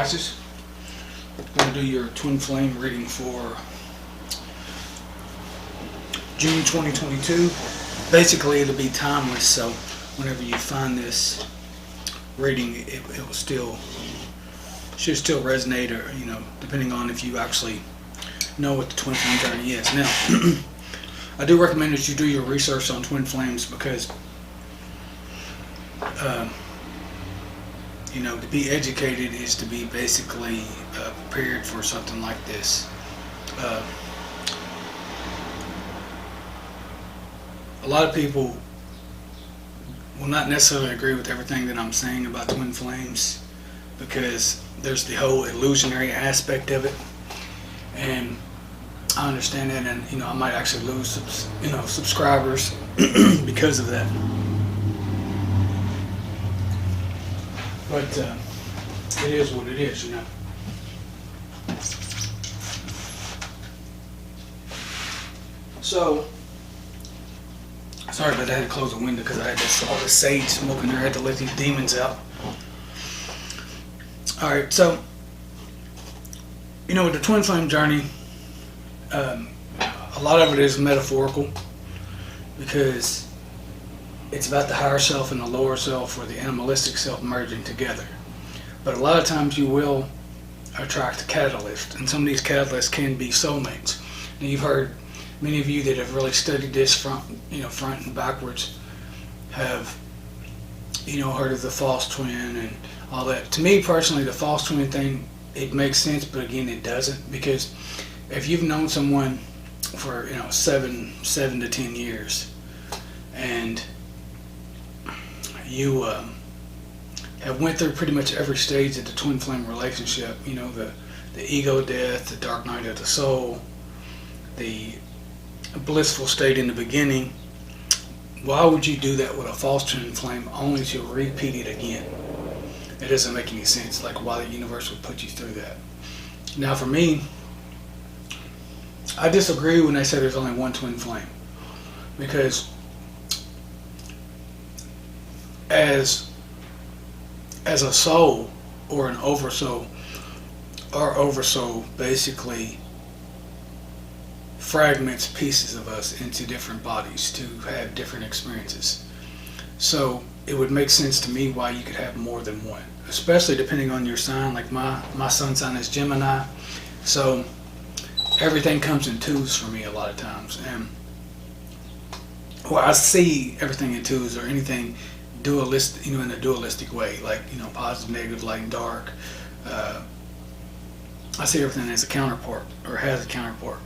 Pisces. I'm going to do your twin flame reading for June 2022. Basically, it'll be timeless, so whenever you find this reading, it will should still resonate, or depending on if you actually know what the twin flame journey is. Now, I do recommend that you do your research on twin flames because to be educated is to be basically prepared for something like this. A lot of people will not necessarily agree with everything that I'm saying about twin flames because there's the whole illusionary aspect of it, and I understand that, and I might actually lose subscribers because of that. But it is what it is, So, sorry about that. I had to close the window because I had all this sage smoking there. I had to let these demons out. Alright, so, with the twin flame journey, a lot of it is metaphorical because it's about the higher self and the lower self, or the animalistic self, merging together. But a lot of times you will attract a catalyst, and some of these catalysts can be soulmates. And you've heard, many of you that have really studied this front and backwards have heard of the false twin and all that. To me personally, the false twin thing, it makes sense, but again, it doesn't, because if you've known someone for 7 to 10 years and you have went through pretty much every stage of the twin flame relationship, the ego death, the dark night of the soul, the blissful state in the beginning, why would you do that with a false twin flame only to repeat it again? It doesn't make any sense, like why the universe would put you through that. Now for me, I disagree when they say there's only one twin flame, because as a soul or an oversoul, our oversoul basically fragments pieces of us into different bodies to have different experiences. So it would make sense to me why you could have more than one, especially depending on your sign. Like my sun sign is Gemini, so everything comes in twos for me a lot of times, and I see everything in twos, or anything dualistic, in a dualistic way, like positive, negative, light and dark. I see everything as a counterpart, or has a counterpart,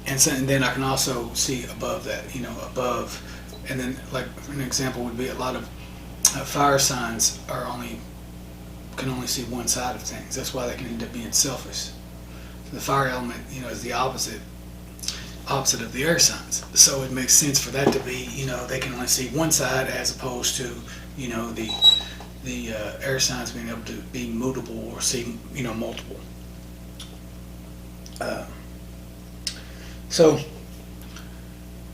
and then I can also see above that, above, and then like an example would be a lot of fire signs can only see one side of things. That's why they can end up being selfish. The fire element, is the opposite of the air signs. So it makes sense for that to be, they can only see one side, as opposed to, the air signs being able to be mutable or see, multiple. So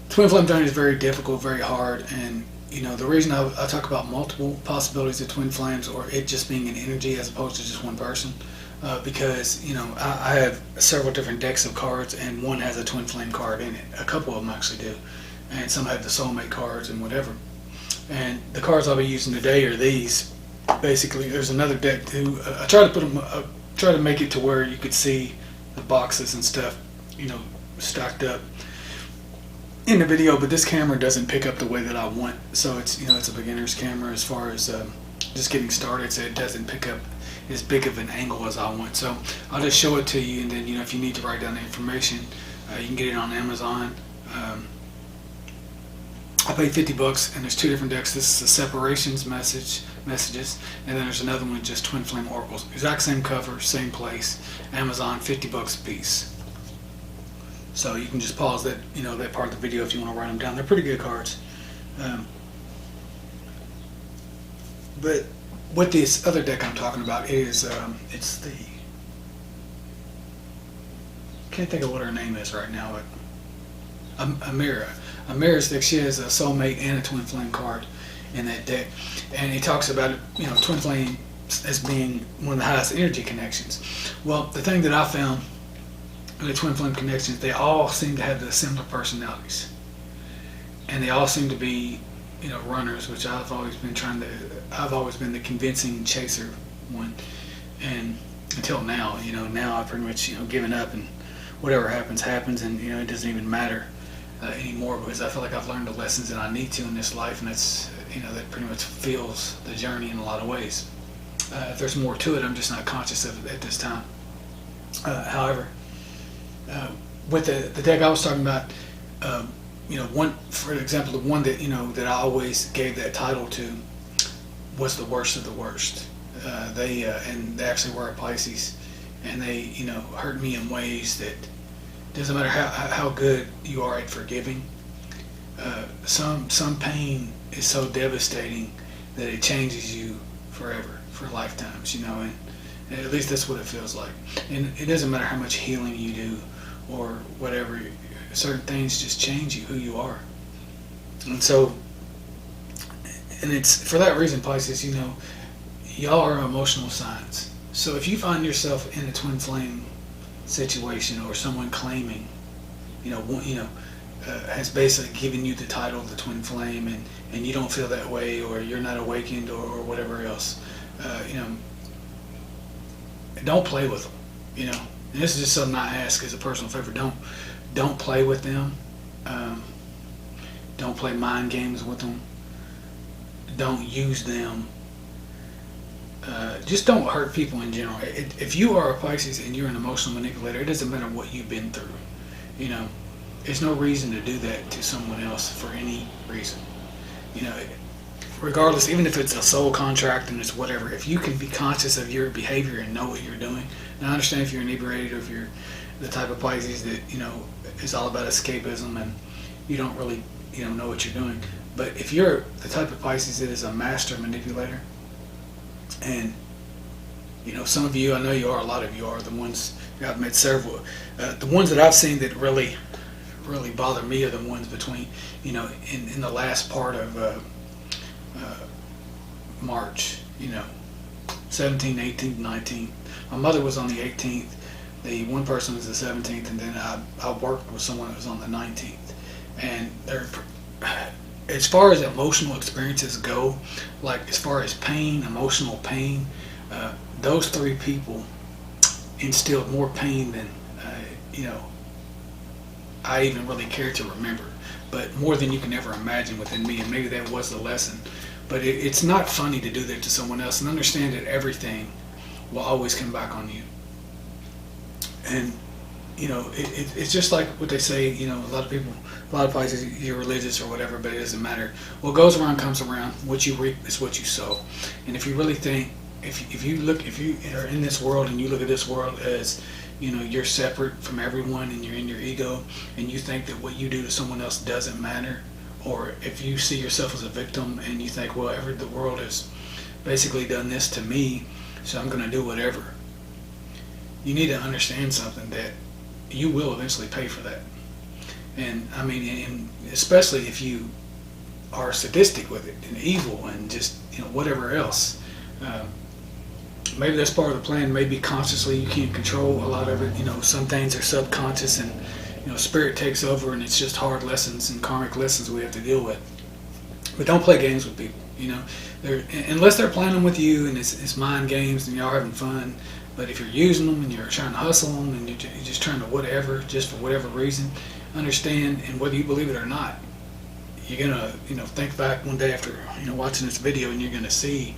twin flame journey is very difficult, very hard, and the reason I talk about multiple possibilities of twin flames, or it just being an energy as opposed to just one person, because I have several different decks of cards, and one has a twin flame card in it. A couple of them actually do, and some have the soulmate cards and whatever. And the cards I'll be using today are these. Basically, there's another deck too. I try to put them, try to make it to where you could see the boxes and stuff, stacked up in the video, but this camera doesn't pick up the way that I want. So it's it's a beginner's camera as far as just getting started, so it doesn't pick up as big of an angle as I want. So I'll just show it to you, and then if you need to write down the information, you can get it on Amazon. I paid $50, and there's two different decks. This is the separations messages, and then there's another one, just twin flame oracles. Exact same cover, same place. Amazon, $50 a piece. So you can just pause that that part of the video if you want to write them down. They're pretty good cards. But with this other deck I'm talking about, it's the, can't think of what her name is right now, but Amira's deck. She has a soulmate and a twin flame card in that deck, and he talks about it, twin flame as being one of the highest energy connections. Well, the thing that I found in the twin flame connections, they all seem to have the similar personalities, and they all seem to be, runners, which I've always been the convincing chaser one, and until now, now I've pretty much, given up, and whatever happens, and it doesn't even matter anymore, because I feel like I've learned the lessons that I need to in this life, and that's, that pretty much fills the journey in a lot of ways. If there's more to it, I'm just not conscious of it at this time. However, with the deck I was talking about, one, for example, the one that that I always gave that title to was the worst of the worst. They actually were a Pisces, and they hurt me in ways that doesn't matter how good you are at forgiving. Some pain is so devastating that it changes you forever, for lifetimes, and at least that's what it feels like. And it doesn't matter how much healing you do or whatever, certain things just change you, who you are. And so, and it's for that reason, Pisces, y'all are emotional signs. So if you find yourself in a twin flame situation, or someone claiming, has basically given you the title of the twin flame, and you don't feel that way, or you're not awakened, or whatever else, don't play with them. And this is just something I ask as a personal favor. Don't play with them. Don't play mind games with them. Don't use them. Just don't hurt people in general. If you are a Pisces and you're an emotional manipulator, it doesn't matter what you've been through. There's no reason to do that to someone else for any reason. Regardless, even if it's a soul contract and it's whatever, if you can be conscious of your behavior and know what you're doing. And I understand if you're inebriated, or if you're the type of Pisces that is all about escapism and you don't really know what you're doing. But if you're the type of Pisces that is a master manipulator, and some of you, I know you are, a lot of you are, the ones I've met several, the ones that I've seen that really bother me are the ones between in the last part of March, 17th, 18th, 19th. My mother was on the 18th. The one person was the 17th, and then I worked with someone that was on the 19th. And they're, as far as emotional experiences go, like as far as pain, emotional pain, those three people instilled more pain than I even really care to remember, but more than you can ever imagine within me. And maybe that was the lesson. But it's not funny to do that to someone else, and understand that everything will always come back on you. And it's just like what they say, a lot of Pisces, you're religious or whatever, but it doesn't matter. What goes around comes around. What you reap is what you sow. And if you really think, if you are in this world and you look at this world as, you're separate from everyone and you're in your ego, and you think that what you do to someone else doesn't matter, or if you see yourself as a victim and you think, well, the world has basically done this to me, so I'm going to do whatever. You need to understand something, that you will eventually pay for that. And I mean, and especially if you are sadistic with it and evil and just whatever else. Maybe that's part of the plan. Maybe consciously you can't control a lot of it. Some things are subconscious, and spirit takes over, and it's just hard lessons and karmic lessons we have to deal with. But don't play games with people. Unless they're playing them with you and it's mind games and y'all having fun. But if you're using them and you're trying to hustle them and you're just trying to whatever, just for whatever reason, understand, and whether you believe it or not, you're gonna think back one day after watching this video, and you're gonna see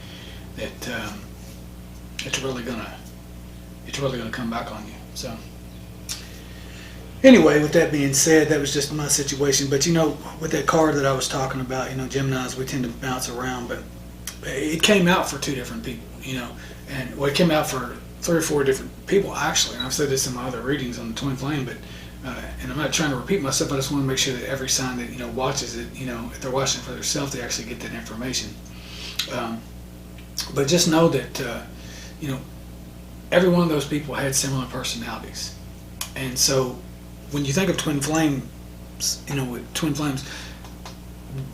that it's really gonna come back on you. So anyway, with that being said, that was just my situation. But with that card that I was talking about, Geminis, we tend to bounce around, but it came out for two different people, and it came out for 3 or 4 different people actually. And I've said this in my other readings on the twin flame, but and I'm not trying to repeat myself. I just want to make sure that every sign that watches it, if they're watching it for themselves, they actually get that information. But just know that every one of those people had similar personalities, and so when you think of twin flames, with twin flames,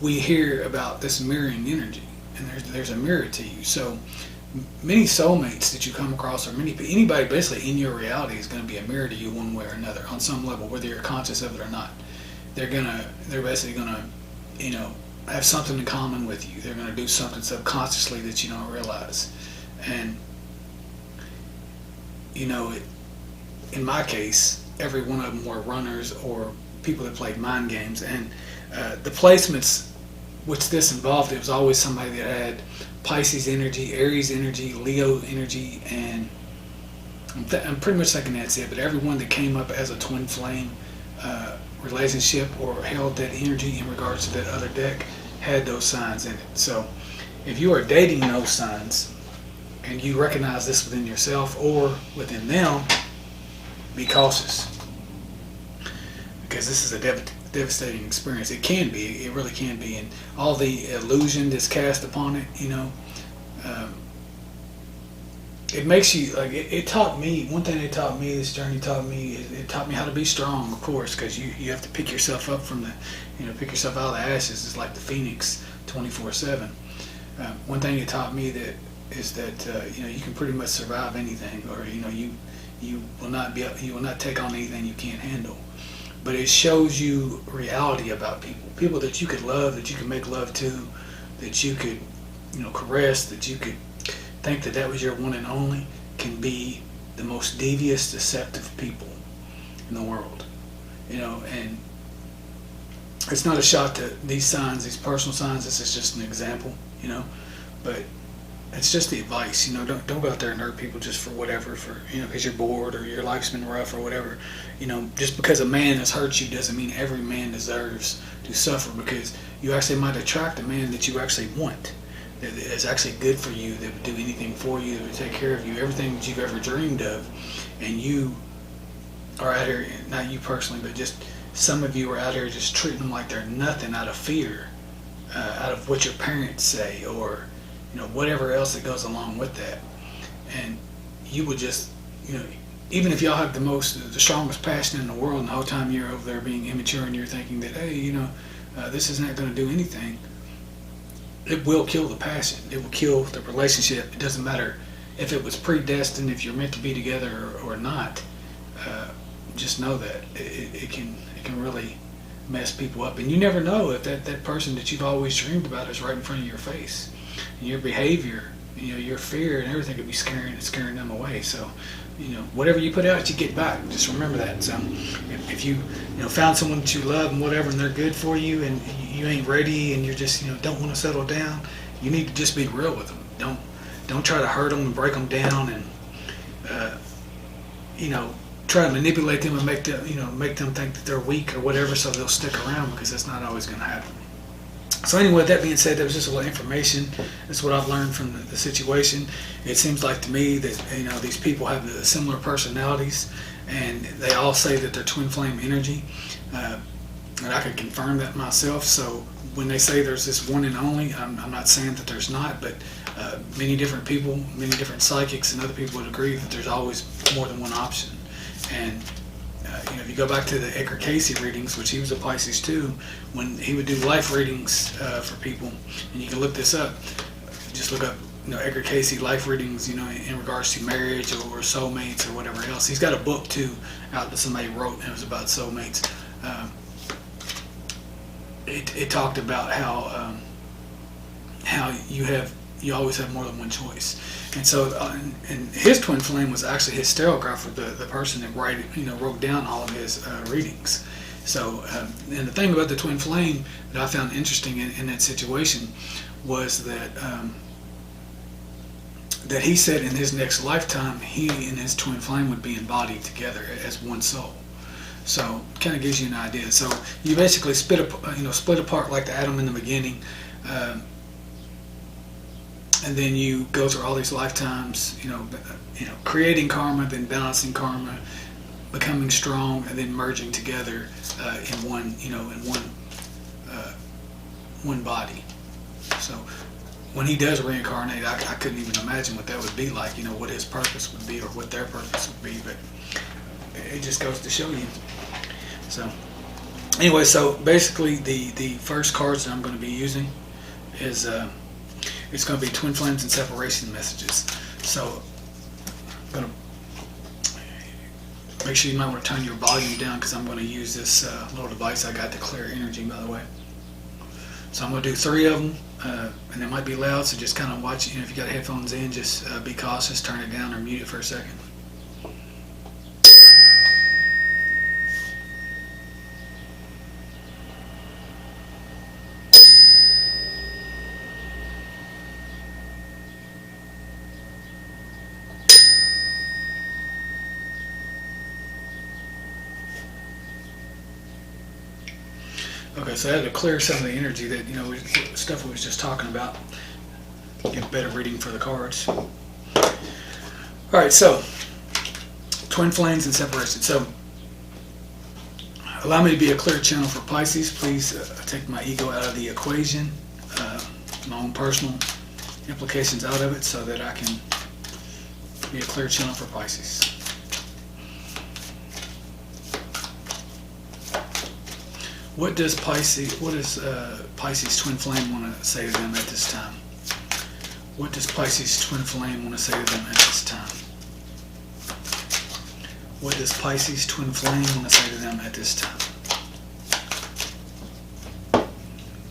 we hear about this mirroring energy, and there's a mirror to you. So many soulmates that you come across, or anybody basically in your reality is going to be a mirror to you one way or another on some level, whether you're conscious of it or not. They're basically gonna, have something in common with you. They're gonna do something subconsciously that you don't realize, and in my case, every one of them were runners or people that played mind games, and the placements which this involved, it was always somebody that had Pisces energy, Aries energy, Leo energy, and I'm pretty much thinking that's it. But everyone that came up as a twin flame relationship or held that energy in regards to that other deck had those signs in it. So if you are dating those signs and you recognize this within yourself or within them, be cautious, because this is a devastating experience. It can be, it really can be, and all the illusion that's cast upon it, it makes you, like, it taught me, one thing it taught me, this journey taught me, it taught me how to be strong, of course, because you have to pick yourself up from pick yourself out of the ashes. It's like the phoenix 24/7. One thing it taught me is that you can pretty much survive anything, or you will not take on anything you can't handle. But it shows you reality about people that you could love, that you could make love to, that you could caress, that you could think that was your one and only, can be the most devious, deceptive people in the world. And it's not a shot to these signs, these personal signs. This is just an example, but it's just the advice. Don't go out there and hurt people just for whatever, because you're bored or your life's been rough or whatever. Just because a man has hurt you doesn't mean every man deserves to suffer, because you actually might attract a man that you actually want, that is actually good for you, that would do anything for you, that would take care of you, everything that you've ever dreamed of. And you are out here, not you personally, but just some of you are out here just treating them like they're nothing out of fear, out of what your parents say, or whatever else that goes along with that. And you would just, even if y'all have the strongest passion in the world, and the whole time you're over there being immature and you're thinking that, hey, this is not going to do anything, it will kill the passion. It will kill the relationship. It doesn't matter if it was predestined, if you're meant to be together or not. Just know that it can really mess people up, and you never know if that person that you've always dreamed about is right in front of your face, and your behavior, your fear and everything could be scaring them away. So whatever you put out, you get back. Just remember that. So if you found someone that you love and whatever, and they're good for you, and you ain't ready, and you're just don't want to settle down, you need to just be real with them. Don't try to hurt them and break them down, and try to manipulate them and make them think that they're weak or whatever, so they'll stick around, because that's not always going to happen. So anyway, with that being said, that was just a little information. That's what I've learned from the situation. It seems like to me that these people have similar personalities, and they all say that they're twin flame energy, and I can confirm that myself. So when they say there's this one and only, I'm not saying that there's not, but many different people, many different psychics and other people would agree that there's always more than one option. And if you go back to the Edgar Cayce readings, which he was a Pisces too, when he would do life readings for people, and you can look this up, just look up Edgar Cayce life readings, in regards to marriage or soulmates or whatever else. He's got a book too out that somebody wrote, and it was about soulmates. It talked about how you always have more than one choice. And so, and his twin flame was actually his stereographer, the person that wrote down all of his readings. So, and the thing about the twin flame that I found interesting in that situation was that he said in his next lifetime, he and his twin flame would be embodied together as one soul. So, it kind of gives you an idea. So, you basically split apart like the atom in the beginning. And then you go through all these lifetimes, creating karma, then balancing karma, becoming strong, and then merging together in one body. So when he does reincarnate, I couldn't even imagine what that would be like, what his purpose would be or what their purpose would be. But it just goes to show you. So anyway, so basically the first cards that I'm going to be using is it's going to be twin flames and separation messages. So I'm going to make sure you might want to turn your volume down, because I'm going to use this little device I got to clear energy, by the way. So I'm going to do 3 of them, and they might be loud, so just kind of watch. If you got headphones in, just be cautious, turn it down or mute it for a second. Okay, so I had to clear some of the energy that, stuff we was just talking about. Get a better reading for the cards. Alright, so, twin flames and separation. So, allow me to be a clear channel for Pisces. Please take my ego out of the equation, my own personal implications out of it, so that I can be a clear channel for Pisces. What does Pisces twin flame want to say to them at this time? What does Pisces twin flame want to say to them at this time? What does Pisces twin flame want to say to them at this time?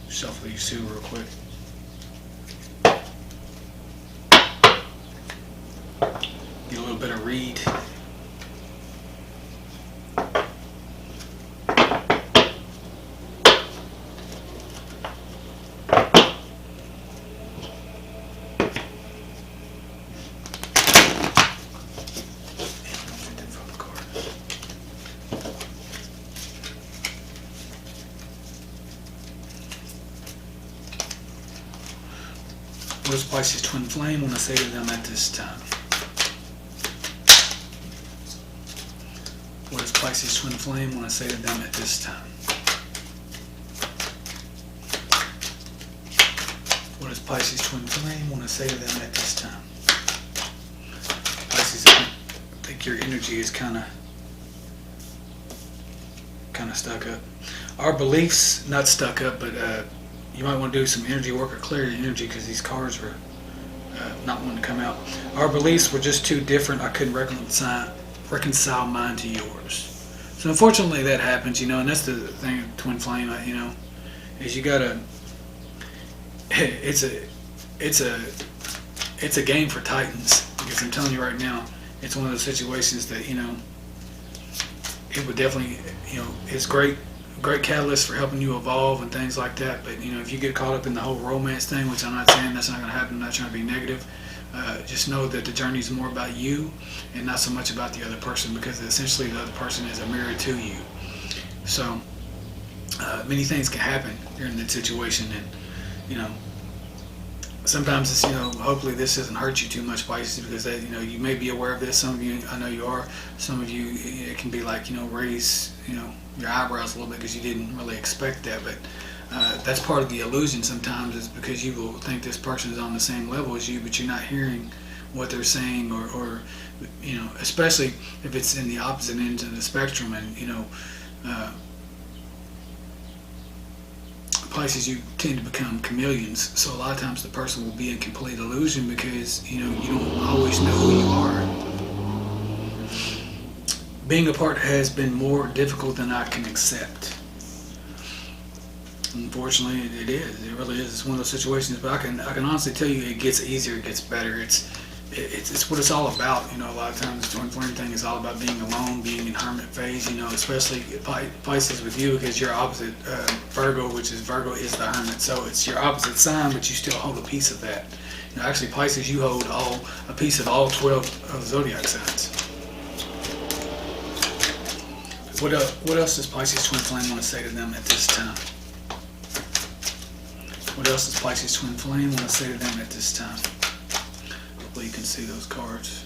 Shuffle these two real quick. Get a little bit of read. What does Pisces twin flame want to say to them at this time? What does Pisces twin flame want to say to them at this time? What does Pisces twin flame want to say to them at this time? Pisces, I think your energy is kind of stuck up. Our beliefs, not stuck up, but you might want to do some energy work or clear your energy, because these cards were not wanting to come out. Our beliefs were just too different. I couldn't reconcile mine to yours. So unfortunately that happens, and that's the thing with twin flame, is you gotta, it's a game for Titans, because I'm telling you right now, it's one of those situations that, it would definitely, it's great catalyst for helping you evolve and things like that. But if you get caught up in the whole romance thing, which I'm not saying that's not going to happen, I'm not trying to be negative, just know that the journey is more about you and not so much about the other person, because essentially the other person is a mirror to you. So many things can happen during that situation, and sometimes it's, hopefully this doesn't hurt you too much, Pisces, because that, you may be aware of this. Some of you, I know you are. Some of you, it can be like, raise, your eyebrows a little bit, because you didn't really expect that. But that's part of the illusion sometimes, is because you will think this person is on the same level as you, but you're not hearing what they're saying, or especially if it's in the opposite ends of the spectrum. And Pisces, you tend to become chameleons, so a lot of times the person will be in complete illusion, because you don't always know who you are. Being apart has been more difficult than I can accept. Unfortunately, it is. It really is. It's one of those situations. But I can honestly tell you, it gets easier. It gets better. It's what it's all about. A lot of times the twin flame thing is all about being alone, being in hermit phase. Especially Pisces with you, because you're opposite Virgo, Virgo is the hermit. So it's your opposite sign, but you still hold a piece of that. Actually, Pisces, you hold a piece of all 12 of zodiac signs. What else does Pisces twin flame want to say to them at this time? What else does Pisces twin flame want to say to them at this time? Hopefully you can see those cards.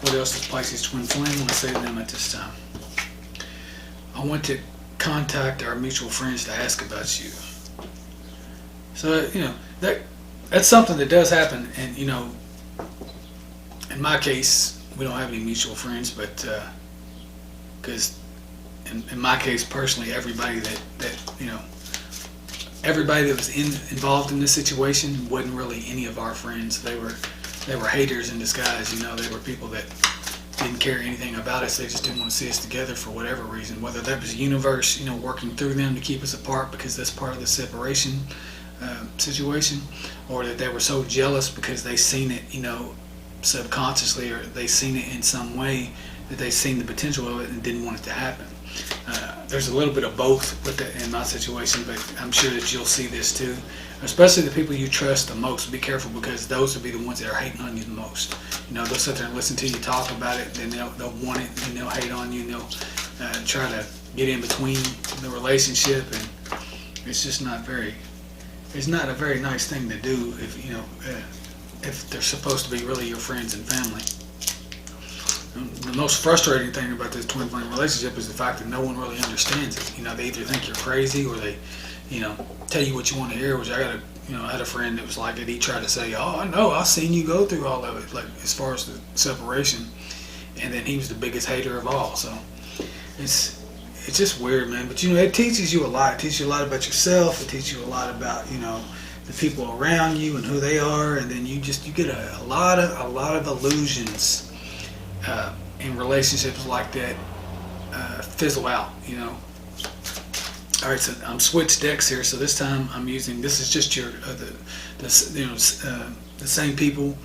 What else does Pisces twin flame want to say to them at this time? I want to contact our mutual friends to ask about you. So, that's something that does happen. And, in my case, we don't have any mutual friends, but because in my case personally, everybody that everybody that was involved in this situation wasn't really any of our friends. They were haters in disguise. They were people that didn't care anything about us. They just didn't want to see us together for whatever reason. Whether that was the universe, working through them to keep us apart because that's part of the separation situation, or that they were so jealous because they seen it, subconsciously, or they seen it in some way that they seen the potential of it and didn't want it to happen. There's a little bit of both with in my situation, but I'm sure that you'll see this too. Especially the people you trust the most. Be careful, because those will be the ones that are hating on you the most. They'll sit there and listen to you talk about it, and they'll want it, and they'll hate on you, and they'll try to get in between the relationship, and it's just not a very nice thing to do if they're supposed to be really your friends and family. The most frustrating thing about this twin flame relationship is the fact that no one really understands it. They either think you're crazy, or they, tell you what you want to hear. Which I had a friend that was like it. He tried to say, "Oh, I know, I've seen you go through all of it," like as far as the separation, and then he was the biggest hater of all. So it's just weird, man. But it teaches you a lot. It teaches you a lot about yourself. It teaches you a lot about the people around you and who they are, and then you get a lot of illusions in relationships like that fizzle out. All right, so I'm switched decks here. So this time I'm using, this is just your the same people,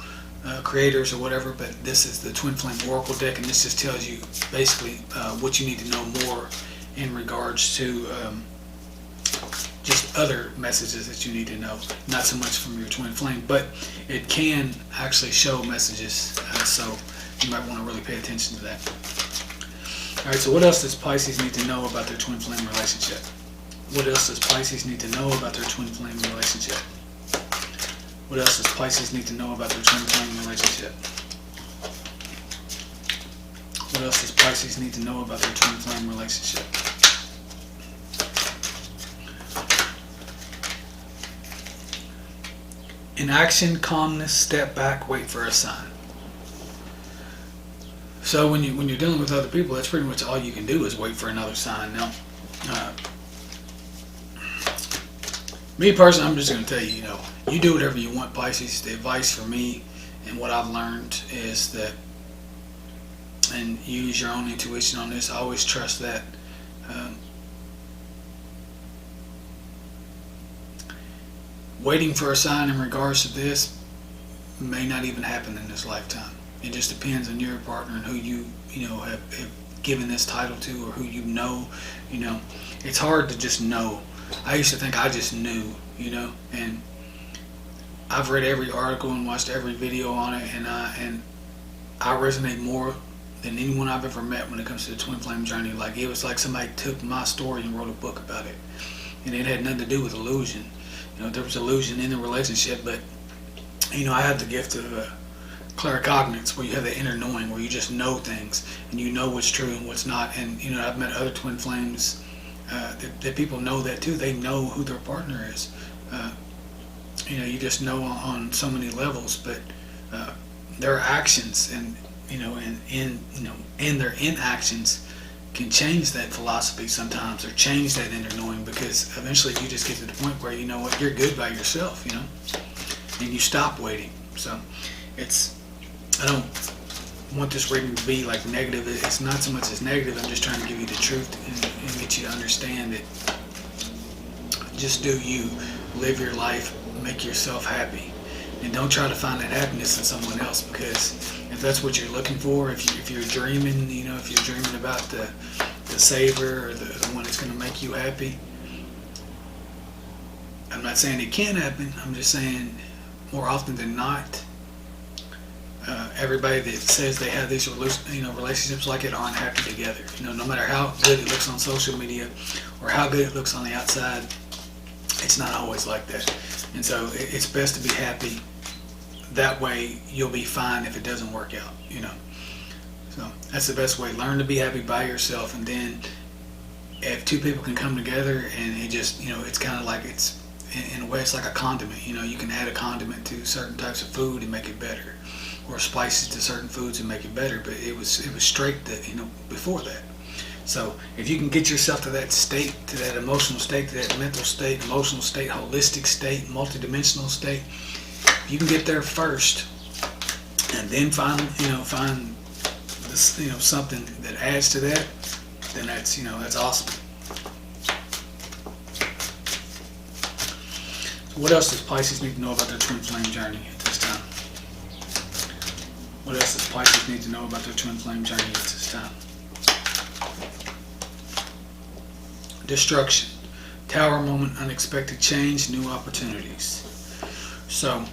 creators or whatever, but this is the Twin Flame Oracle deck, and this just tells you basically what you need to know more in regards to just other messages that you need to know, not so much from your twin flame, but it can actually show messages, so you might want to really pay attention to that. Alright, so what else does Pisces need to know about their twin flame relationship? What else does Pisces need to know about their twin flame relationship? What else does Pisces need to know about their twin flame relationship? What else does Pisces need to know about their twin flame relationship? In action, calmness, step back, wait for a sign. So when you're dealing with other people, that's pretty much all you can do is wait for another sign. Now, me personally, I'm just going to tell you, you do whatever you want, Pisces. The advice for me and what I've learned is that, and use your own intuition on this, I always trust that. Waiting for a sign in regards to this may not even happen in this lifetime. It just depends on your partner and who you have given this title to, or who you know. It's hard to just know. I used to think I just knew, and I've read every article and watched every video on it, and I resonate more than anyone I've ever met when it comes to the twin flame journey. Like, it was like somebody took my story and wrote a book about it, and it had nothing to do with illusion. There was illusion in the relationship, but I have the gift of claircognizance, where you have the inner knowing, where you just know things and you know what's true and what's not. And I've met other twin flames that people know that too. They know who their partner is. You just know on so many levels, but their actions and their inactions can change that philosophy sometimes, or change that inner knowing, because eventually you just get to the point where you're good by yourself, and you stop waiting. So I don't want this reading to be like negative. It's not so much as negative. I'm just trying to give you the truth and get you to understand that just do you, live your life, make yourself happy, and don't try to find that happiness in someone else, because if that's what you're looking for, if you're dreaming, if you're dreaming about the saver, or the one that's going to make you happy, I'm not saying it can't happen. I'm just saying more often than not, everybody that says they have these relationships like it aren't happy together. No matter how good it looks on social media or how good it looks on the outside, it's not always like that. And so it's best to be happy. That way you'll be fine if it doesn't work out, So that's the best way. Learn to be happy by yourself, and then if two people can come together, and it just, it's kind of like, it's, in a way, it's like a condiment. You can add a condiment to certain types of food and make it better, or spices to certain foods and make it better, but it was straight that, before that. So if you can get yourself to that state, to that emotional state, to that mental state, emotional state, holistic state, multidimensional state, if you can get there first, and then find this, something that adds to that, then that's awesome. So what else does Pisces need to know about their twin flame journey at this time? What else does Pisces need to know about their twin flame journey at this time? Destruction, Tower moment, unexpected change, new opportunities. So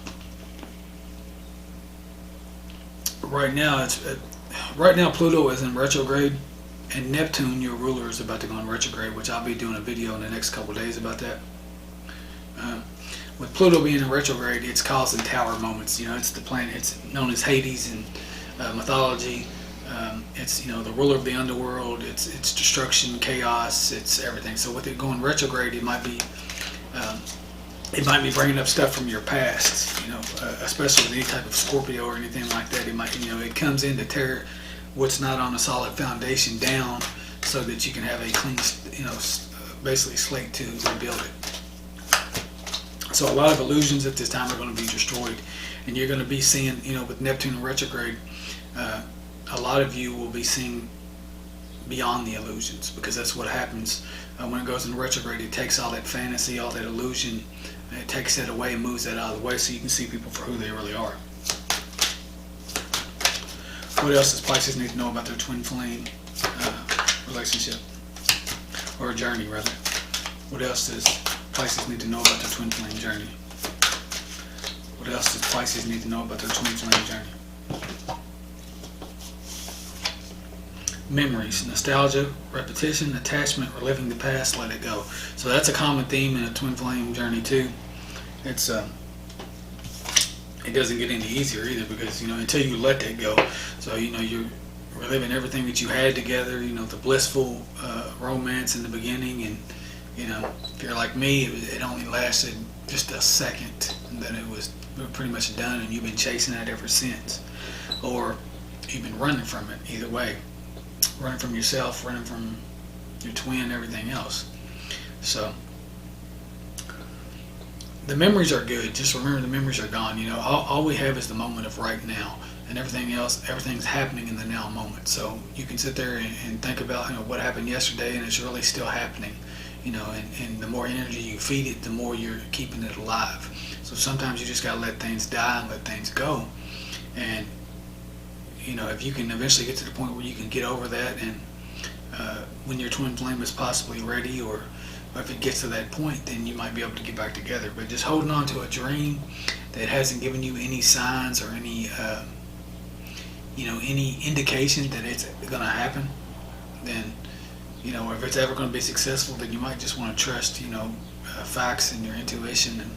right now Pluto is in retrograde, and Neptune, your ruler, is about to go in retrograde, which I'll be doing a video in the next couple of days about that. With Pluto being in retrograde, it's causing tower moments. It's the planet. It's known as Hades in mythology. It's the ruler of the underworld. It's destruction, chaos. It's everything. So with it going retrograde, it might be bringing up stuff from your past. Especially with any type of Scorpio or anything like that. It might it comes in to tear what's not on a solid foundation down, so that you can have a clean basically slate to rebuild it. So a lot of illusions at this time are going to be destroyed, and you're going to be seeing, with Neptune in retrograde, a lot of you will be seeing beyond the illusions, because that's what happens when it goes in retrograde. It takes all that fantasy, all that illusion, and it takes that away and moves that out of the way, so you can see people for who they really are. What else does Pisces need to know about their twin flame relationship, or journey rather? What else does Pisces need to know about their twin flame journey? What else does Pisces need to know about their twin flame journey? Memories, nostalgia, repetition, attachment, reliving the past, let it go. So that's a common theme in a twin flame journey too. It's it doesn't get any easier either, because until you let that go. So you're reliving everything that you had together. The blissful romance in the beginning, and if you're like me, it only lasted just a second, and then it was pretty much done, and you've been chasing that ever since, or you've been running from it. Either way, running from yourself, running from your twin, everything else. So the memories are good. Just remember, the memories are gone. All we have is the moment of right now, and everything's happening in the now moment. So you can sit there and think about what happened yesterday, and it's really still happening. And the more energy you feed it, the more you're keeping it alive. So sometimes you just gotta let things die and let things go. And if you can eventually get to the point where you can get over that, and when your twin flame is possibly ready, or if it gets to that point, then you might be able to get back together. But just holding on to a dream that hasn't given you any signs or any any indication that it's gonna happen, then if it's ever going to be successful, then you might just want to trust facts and your intuition. And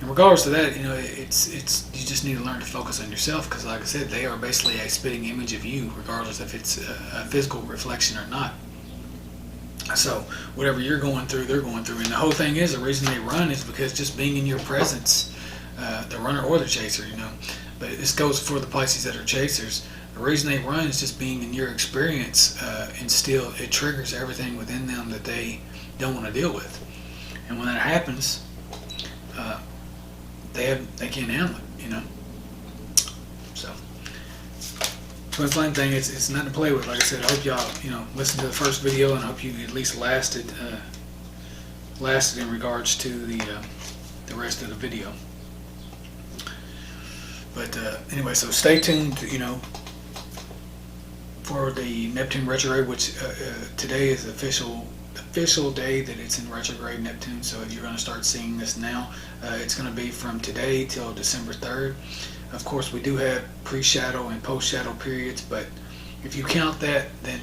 in regards to that, it's you just need to learn to focus on yourself, because like I said, they are basically a spitting image of you, regardless if it's a physical reflection or not. So whatever you're going through, they're going through. And the whole thing is, the reason they run is because just being in your presence, the runner or the chaser, but this goes for the Pisces that are chasers. The reason they run is just being in your experience, and still it triggers everything within them that they don't want to deal with. And when that happens, they can't handle it, So twin flame thing, it's nothing to play with. Like I said, I hope y'all listen to the first video, and I hope you at least lasted in regards to the rest of the video. But anyway, so stay tuned, for the Neptune retrograde, which today is the official day that it's in retrograde Neptune. So you're going to start seeing this now. It's going to be from today till December 3rd. Of course, we do have pre-shadow and post-shadow periods, but if you count that, then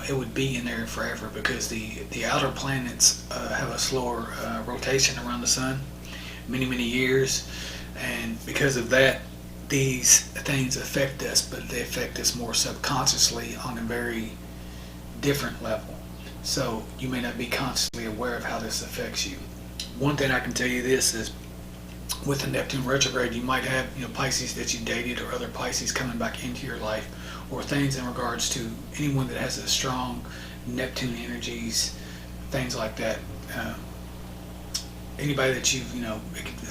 it would be in there forever, because the outer planets have a slower rotation around the sun, many years, and because of that, these things affect us, but they affect us more subconsciously on a very different level. So you may not be consciously aware of how this affects you. One thing I can tell you this is, with the Neptune retrograde, you might have Pisces that you dated, or other Pisces coming back into your life, or things in regards to anyone that has a strong Neptune energies, things like that. Anybody that you've,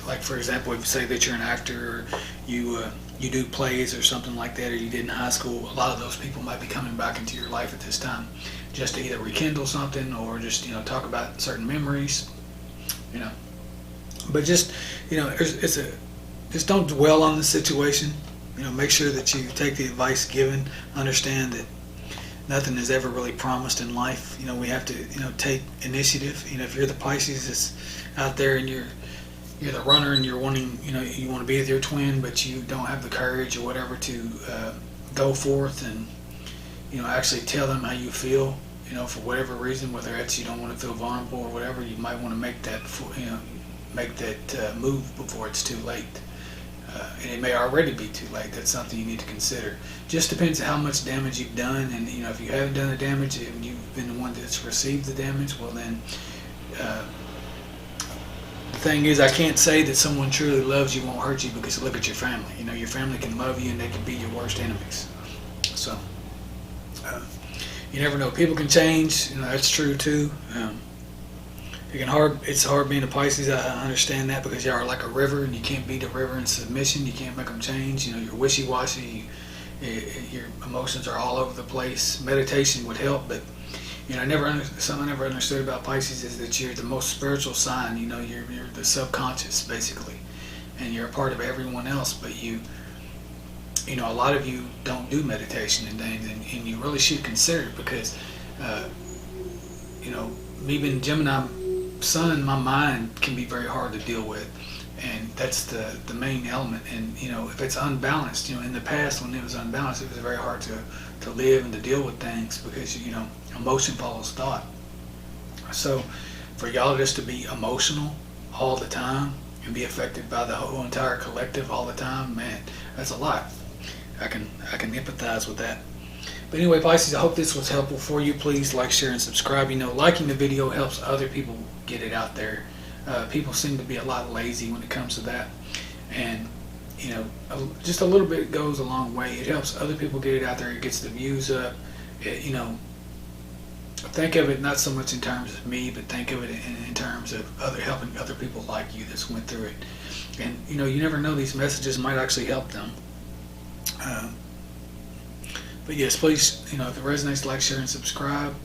like for example, if you say that you're an actor, or you do plays or something like that, or you did in high school, a lot of those people might be coming back into your life at this time, just to either rekindle something or just talk about certain memories, But just just don't dwell on the situation. Make sure that you take the advice given. Understand that nothing is ever really promised in life. We have to take initiative. If you're the Pisces that's out there and you're the runner and you're wanting you want to be with your twin, but you don't have the courage or whatever to go forth and actually tell them how you feel. For whatever reason, whether it's you don't want to feel vulnerable or whatever, you might want to make that move before it's too late. And it may already be too late. That's something you need to consider. Just depends on how much damage you've done, and if you haven't done the damage and you've been the one that's received the damage, well then, the thing is, I can't say that someone truly loves you won't hurt you, because look at your family. Your family can love you and they can be your worst enemies. So you never know. People can change. That's true too. It's hard being a Pisces. I understand that, because you are like a river, and you can't beat a river in submission. You can't make them change. You're wishy-washy. Your emotions are all over the place. Meditation would help, but something I never understood about Pisces is that you're the most spiritual sign. You're the subconscious basically, and you're a part of everyone else. But a lot of you don't do meditation and things, and you really should consider it, because me being Gemini Sun, my mind can be very hard to deal with, and that's the main element. And if it's unbalanced, in the past when it was unbalanced, it was very hard to live and to deal with things, because emotion follows thought. So for y'all just to be emotional all the time and be affected by the whole entire collective all the time, man, that's a lot. I can empathize with that. But anyway, Pisces, I hope this was helpful for you. Please like, share, and subscribe. Liking the video helps other people get it out there. People seem to be a lot lazy when it comes to that. And, just a little bit goes a long way. It helps other people get it out there. It gets the views up. Think of it not so much in terms of me, but think of it in terms of helping other people like you that's went through it. And, you never know, these messages might actually help them. But yes, please, if it resonates, like, share, and subscribe.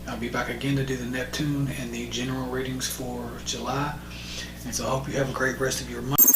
I'll be back again to do the Neptune and the general readings for July. And so I hope you have a great rest of your month.